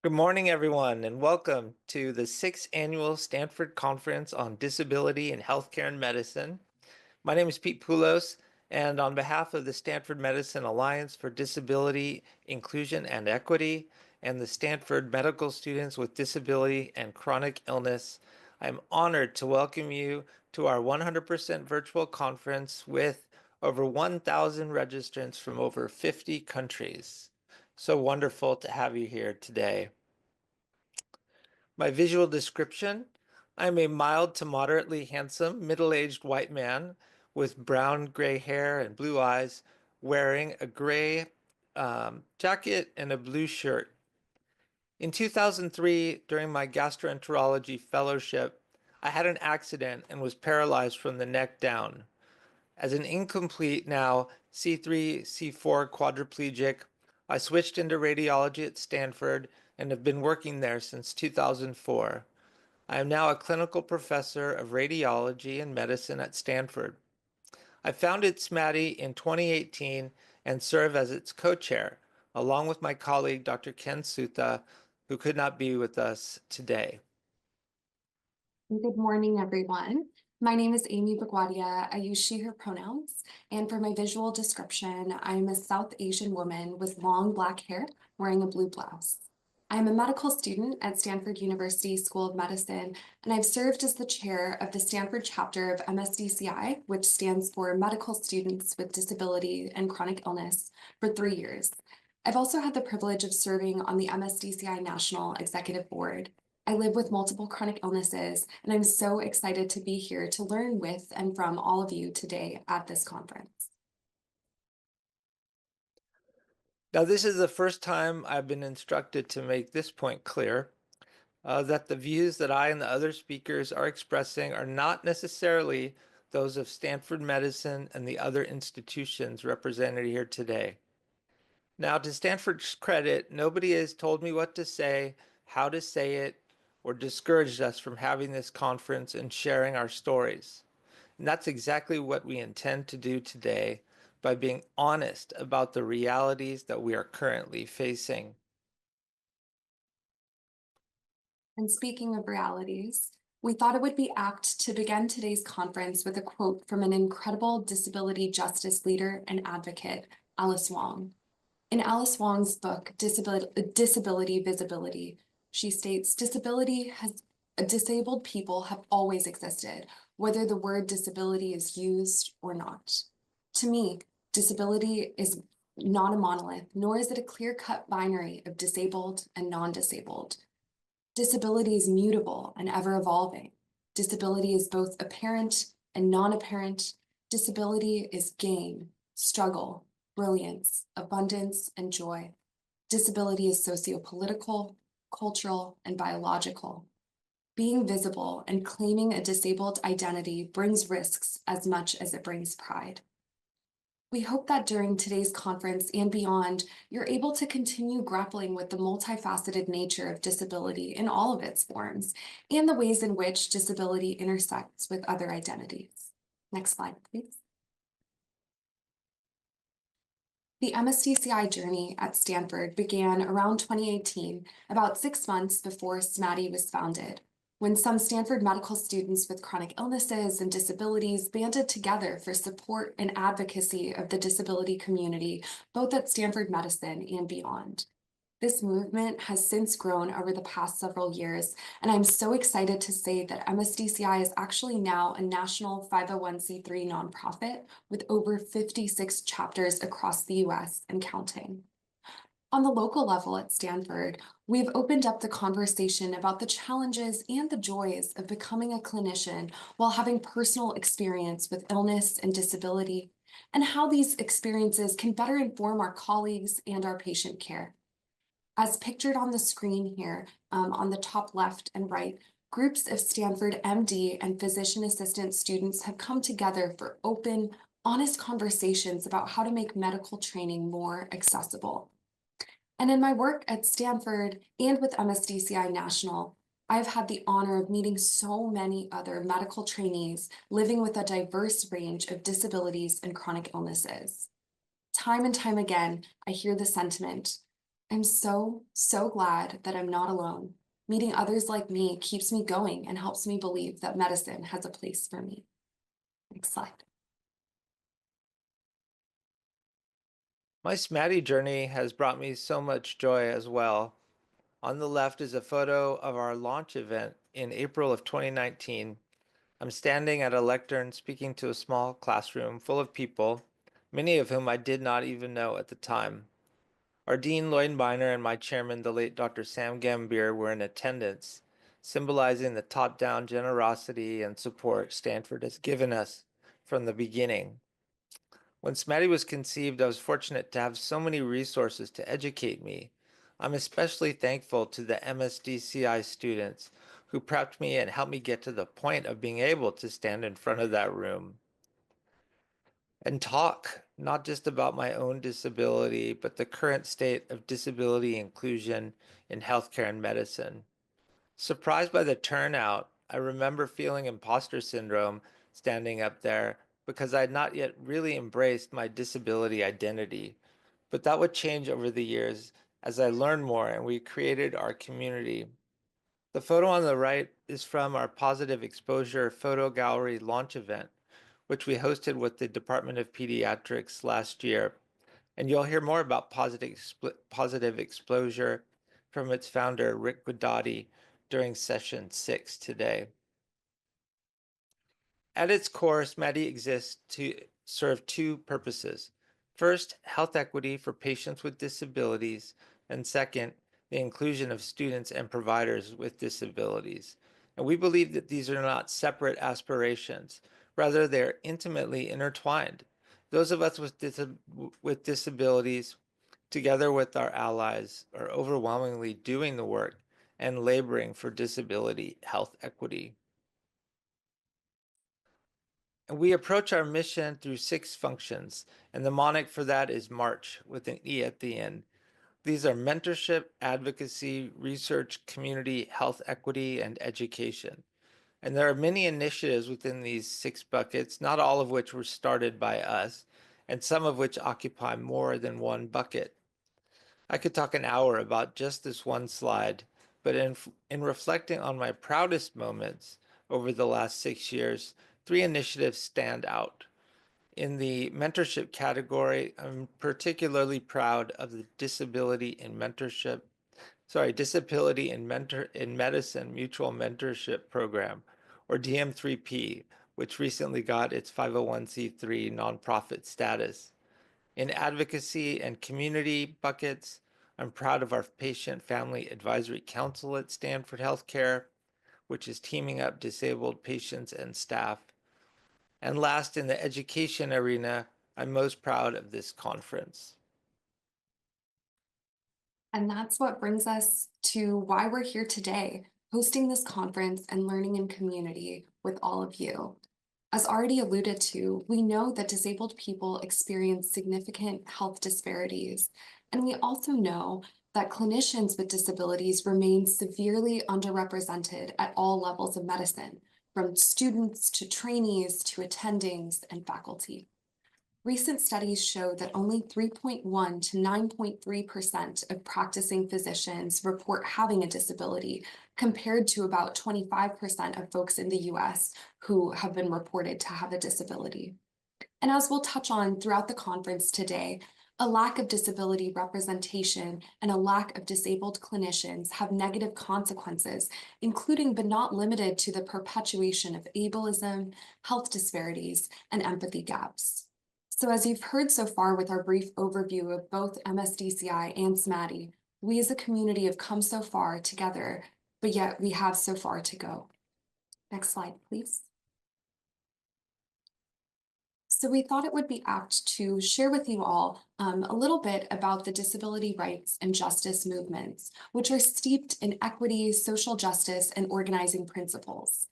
Good morning, everyone, and welcome to the sixth annual Stanford Conference on Disability in Healthcare and Medicine. My name is Pete Poulos, and on behalf of the Stanford Medicine Alliance for Disability, Inclusion, and Equity, and the Stanford Medical Students with Disability and Chronic Illness, I'm honored to welcome you to our 100% virtual conference with over 1,000 registrants from over 50 countries. So wonderful to have you here today. My visual description: I'm a mild to moderately handsome, middle-aged white man with brown gray hair and blue eyes, wearing a gray jacket and a blue shirt. In 2003, during my gastroenterology fellowship, I had an accident and was paralyzed from the neck down. As an incomplete, now C3, C4 quadriplegic, I switched into radiology at Stanford and have been working there since 2004. I am now a clinical professor of radiology and medicine at Stanford. I founded SMATI in 2018 and serve as its co-chair, along with my colleague, Dr. Ken Sutha, who could not be with us today. Good morning, everyone. My name is Amy Bagwadia. I use she, her pronouns. And for my visual description, I'm a South Asian woman with long black hair wearing a blue blouse. I'm a medical student at Stanford University School of Medicine, and I've served as the chair of the Stanford chapter of MSDCI, which stands for Medical Students with Disability and Chronic Illness, for 3 years. I've also had the privilege of serving on the MSDCI National Executive Board. I live with multiple chronic illnesses, and I'm so excited to be here to learn with and from all of you today at this conference. Now, this is the first time I've been instructed to make this point clear, that the views that I and the other speakers are expressing are not necessarily those of Stanford Medicine and the other institutions represented here today. Now, to Stanford's credit, nobody has told me what to say, how to say it, or discouraged us from having this conference and sharing our stories. And that's exactly what we intend to do today by being honest about the realities that we are currently facing. And speaking of realities, we thought it would be apt to begin today's conference with a quote from an incredible disability justice leader and advocate, Alice Wong. In Alice Wong's book, Disability Visibility, she states, disabled people have always existed, whether the word disability is used or not. To me, disability is not a monolith, nor is it a clear-cut binary of disabled and non-disabled. Disability is mutable and ever-evolving. Disability is both apparent and non-apparent. Disability is gain, struggle, brilliance, abundance, and joy. Disability is sociopolitical, cultural, and biological. Being visible and claiming a disabled identity brings risks as much as it brings pride. We hope that during today's conference and beyond, you're able to continue grappling with the multifaceted nature of disability in all of its forms and the ways in which disability intersects with other identities. Next slide, please. The MSDCI journey at Stanford began around 2018, about 6 months before SMATI was founded, when some Stanford medical students with chronic illnesses and disabilities banded together for support and advocacy of the disability community, both at Stanford Medicine and beyond. This movement has since grown over the past several years, and I'm so excited to say that MSDCI is actually now a national 501c3 nonprofit with over 56 chapters across the US and counting. On the local level at Stanford, we've opened up the conversation about the challenges and the joys of becoming a clinician while having personal experience with illness and disability, and how these experiences can better inform our colleagues and our patient care. As pictured on the screen here, on the top left and right, groups of Stanford MD and physician assistant students have come together for open, honest conversations about how to make medical training more accessible. And in my work at Stanford and with MSDCI National, I've had the honor of meeting so many other medical trainees living with a diverse range of disabilities and chronic illnesses. Time and time again, I hear the sentiment, I'm so glad that I'm not alone. Meeting others like me keeps me going and helps me believe that medicine has a place for me. Next slide. My SMATI journey has brought me so much joy as well. On the left is a photo of our launch event in April of 2019. I'm standing at a lectern speaking to a small classroom full of people, many of whom I did not even know at the time. Our Dean Lloyd Miner and my chairman, the late Dr. Sam Gambier, were in attendance, symbolizing the top-down generosity and support Stanford has given us from the beginning. When SMATI was conceived, I was fortunate to have so many resources to educate me. I'm especially thankful to the MSDCI students who prepped me and helped me get to the point of being able to stand in front of that room and talk, not just about my own disability, but the current state of disability inclusion in healthcare and medicine. Surprised by the turnout, I remember feeling imposter syndrome standing up there because I had not yet really embraced my disability identity. But that would change over the years as I learned more and we created our community. The photo on the right is from our Positive Exposure Photo Gallery launch event, which we hosted with the Department of Pediatrics last year. And you'll hear more about positive exposure from its founder, Rick Guidotti, during session 6 today. At its core, SMATI exists to serve two purposes. First, health equity for patients with disabilities, and second, the inclusion of students and providers with disabilities. And we believe that these are not separate aspirations. Rather, they're intimately intertwined. Those of us with disabilities, together with our allies, are overwhelmingly doing the work and laboring for disability health equity. And we approach our mission through 6 functions, and the mnemonic for that is March with an E at the end. These are mentorship, advocacy, research, community, health equity, and education. And there are many initiatives within these 6 buckets, not all of which were started by us, and some of which occupy more than one bucket. I could talk an hour about just this one slide, but in reflecting on my proudest moments over the last 6 years, 3 initiatives stand out. In the mentorship category, I'm particularly proud of the Disability in Medicine Mutual Mentorship Program, or DM3P, which recently got its 501c3 nonprofit status. In advocacy and community buckets, I'm proud of our Patient Family Advisory Council at Stanford Healthcare, which is teaming up disabled patients and staff. And last, in the education arena, I'm most proud of this conference. And that's what brings us to why we're here today, hosting this conference and learning in community with all of you. As already alluded to, we know that disabled people experience significant health disparities, and we also know that clinicians with disabilities remain severely underrepresented at all levels of medicine, from students to trainees to attendings and faculty. Recent studies show that only 3.1 to 9.3% of practicing physicians report having a disability, compared to about 25% of folks in the US who have been reported to have a disability. And as we'll touch on throughout the conference today, a lack of disability representation and a lack of disabled clinicians have negative consequences, including but not limited to the perpetuation of ableism, health disparities, and empathy gaps. So as you've heard so far with our brief overview of both MSDCI and SMATI, we as a community have come so far together, but yet we have so far to go. Next slide, please. So we thought it would be apt to share with you all a little bit about the disability rights and justice movements, which are steeped in equity, social justice, and organizing principles.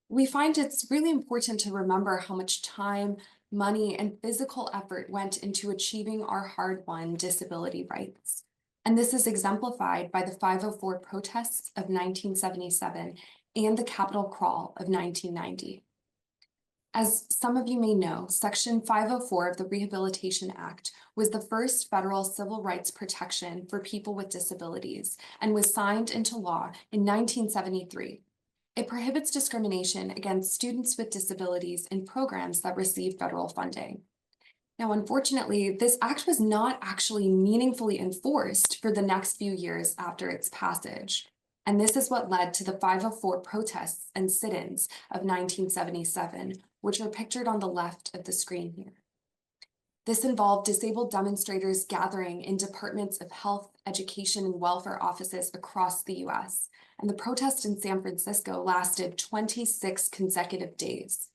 We find it's really important to remember how much time, money, and physical effort went into achieving our hard-won disability rights. And this is exemplified by the 504 protests of 1977 and the Capitol Crawl of 1990. As some of you may know, Section 504 of the Rehabilitation Act was the first federal civil rights protection for people with disabilities and was signed into law in 1973. It prohibits discrimination against students with disabilities in programs that receive federal funding. Now, unfortunately, this act was not actually meaningfully enforced for the next few years after its passage. And this is what led to the 504 protests and sit-ins of 1977, which are pictured on the left of the screen here. This involved disabled demonstrators gathering in departments of health, education, and welfare offices across the US. And the protest in San Francisco lasted 26 consecutive days.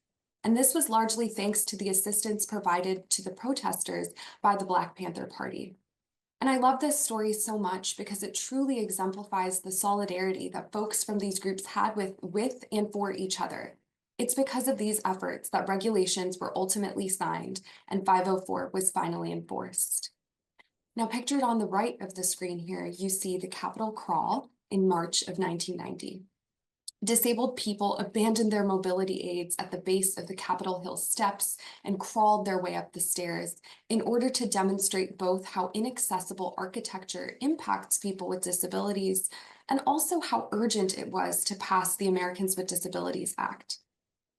And this was largely thanks to the assistance provided to the protesters by the Black Panther Party. And I love this story so much because it truly exemplifies the solidarity that folks from these groups had with and for each other. It's because of these efforts that regulations were ultimately signed and 504 was finally enforced. Now, pictured on the right of the screen here, you see the Capitol crawl in March of 1990. Disabled people abandoned their mobility aids at the base of the Capitol Hill steps and crawled their way up the stairs in order to demonstrate both how inaccessible architecture impacts people with disabilities and also how urgent it was to pass the Americans with Disabilities Act.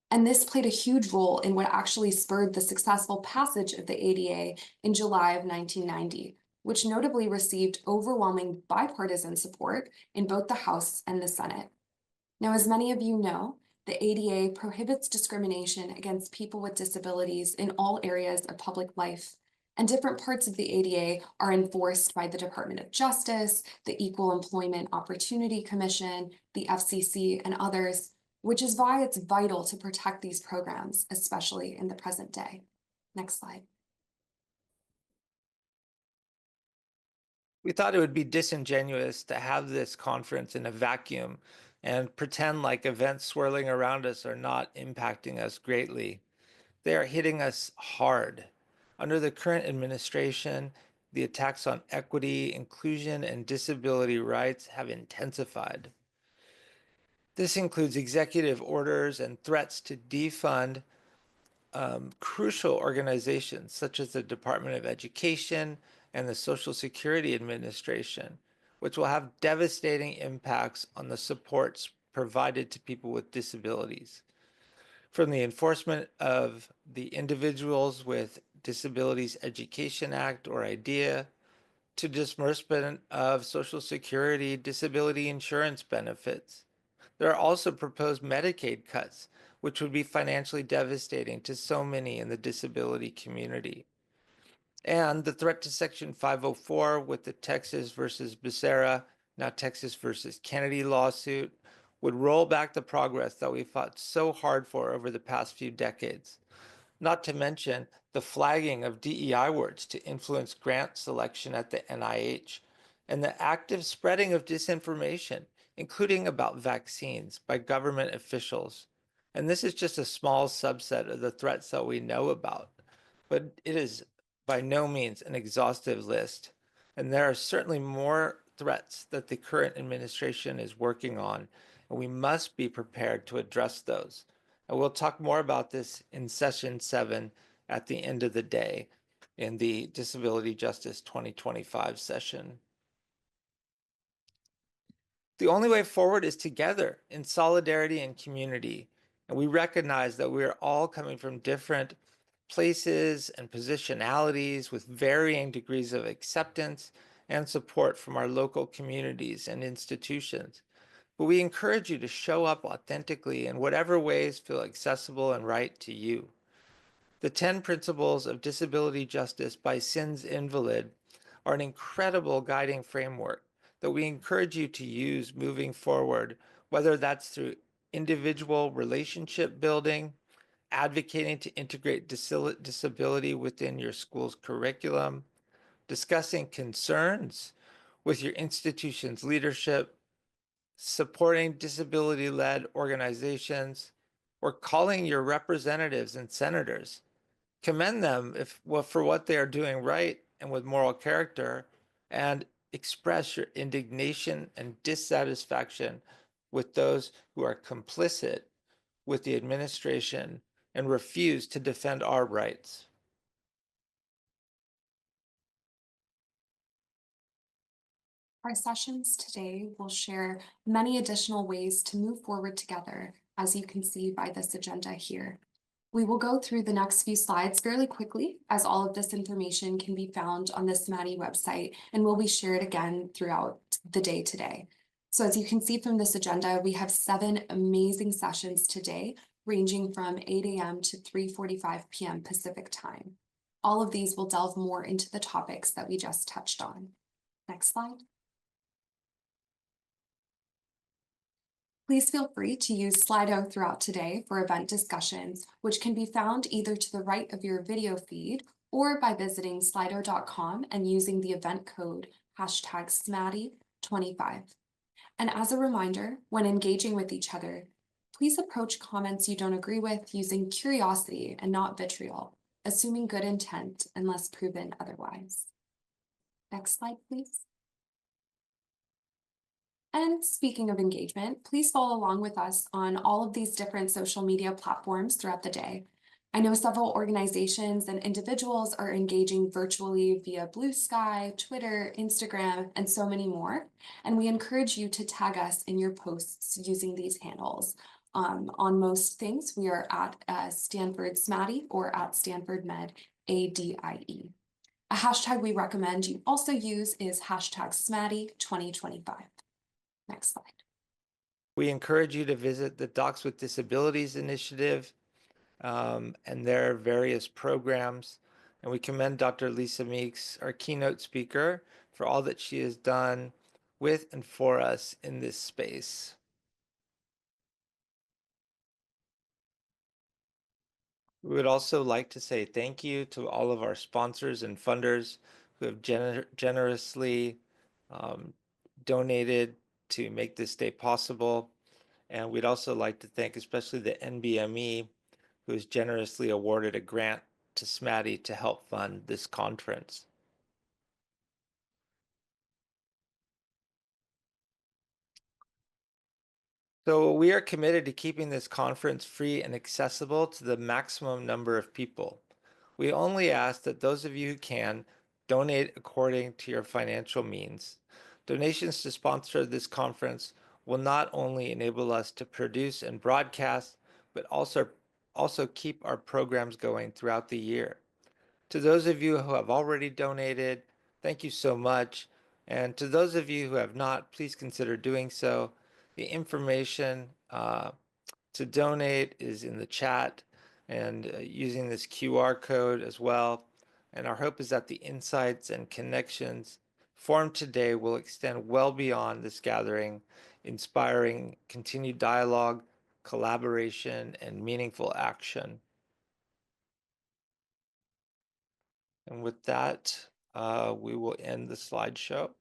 And this played a huge role in what actually spurred the successful passage of the ADA in July of 1990, which notably received overwhelming bipartisan support in both the House and the Senate. Now, as many of you know, the ADA prohibits discrimination against people with disabilities in all areas of public life, and different parts of the ADA are enforced by the Department of Justice, the Equal Employment Opportunity Commission, the FCC, and others, which is why it's vital to protect these programs, especially in the present day. Next slide. We thought it would be disingenuous to have this conference in a vacuum and pretend like events swirling around us are not impacting us greatly. They are hitting us hard. Under the current administration, the attacks on equity, inclusion, and disability rights have intensified. This includes executive orders and threats to defund crucial organizations such as the Department of Education and the Social Security Administration, which will have devastating impacts on the supports provided to people with disabilities. From the enforcement of the Individuals with Disabilities Education Act, or IDEA, to disbursement of Social Security disability insurance benefits. There are also proposed Medicaid cuts, which would be financially devastating to so many in the disability community. And the threat to Section 504 with the Texas versus Becerra, now Texas versus Kennedy lawsuit, would roll back the progress that we fought so hard for over the past few decades. Not to mention the flagging of DEI words to influence grant selection at the NIH, and the active spreading of disinformation, including about vaccines, by government officials. And this is just a small subset of the threats that we know about, but it is by no means an exhaustive list. And there are certainly more threats that the current administration is working on, and we must be prepared to address those. And we'll talk more about this in session 7 at the end of the day in the Disability Justice 2025 session. The only way forward is together in solidarity and community. And we recognize that we are all coming from different places and positionalities with varying degrees of acceptance and support from our local communities and institutions. But we encourage you to show up authentically in whatever ways feel accessible and right to you. The 10 Principles of Disability Justice by Sins Invalid are an incredible guiding framework that we encourage you to use moving forward, whether that's through individual relationship building, advocating to integrate disability within your school's curriculum, discussing concerns with your institution's leadership, supporting disability-led organizations, or calling your representatives and senators. Commend them for what they are doing right and with moral character, and express your indignation and dissatisfaction with those who are complicit with the administration and refuse to defend our rights. Our sessions today will share many additional ways to move forward together, as you can see by this agenda here. We will go through the next few slides fairly quickly, as all of this information can be found on the SMATI website and will be shared again throughout the day today. So as you can see from this agenda, we have 7 amazing sessions today, ranging from 8 a.m. to 3:45 p.m. Pacific time. All of these will delve more into the topics that we just touched on. Next slide. Please feel free to use Slido throughout today for event discussions, which can be found either to the right of your video feed or by visiting slido.com and using the event code #SMATI25. And as a reminder, when engaging with each other, please approach comments you don't agree with using curiosity and not vitriol, assuming good intent unless proven otherwise. Next slide, please. And speaking of engagement, please follow along with us on all of these different social media platforms throughout the day. I know several organizations and individuals are engaging virtually via Blue Sky, Twitter, Instagram, and so many more. And we encourage you to tag us in your posts using these handles. On most things, we are at Stanford SMATI or at Stanford Med ADIE. A hashtag we recommend you also use is #SMATI2025. Next slide. We encourage you to visit the Docs with Disabilities Initiative and their various programs. And we commend Dr. Lisa Meeks, our keynote speaker, for all that she has done with and for us in this space. We would also like to say thank you to all of our sponsors and funders who have generously donated to make this day possible. And we'd also like to thank especially the NBME, who has generously awarded a grant to SMATI to help fund this conference. So we are committed to keeping this conference free and accessible to the maximum number of people. We only ask that those of you who can donate according to your financial means. Donations to sponsor this conference will not only enable us to produce and broadcast, but also keep our programs going throughout the year. To those of you who have already donated, thank you so much. And to those of you who have not, please consider doing so. The information to donate is in the chat and using this QR code as well. And our hope is that the insights and connections formed today will extend well beyond this gathering, inspiring continued dialogue, collaboration, and meaningful action. And with that, we will end the slideshow.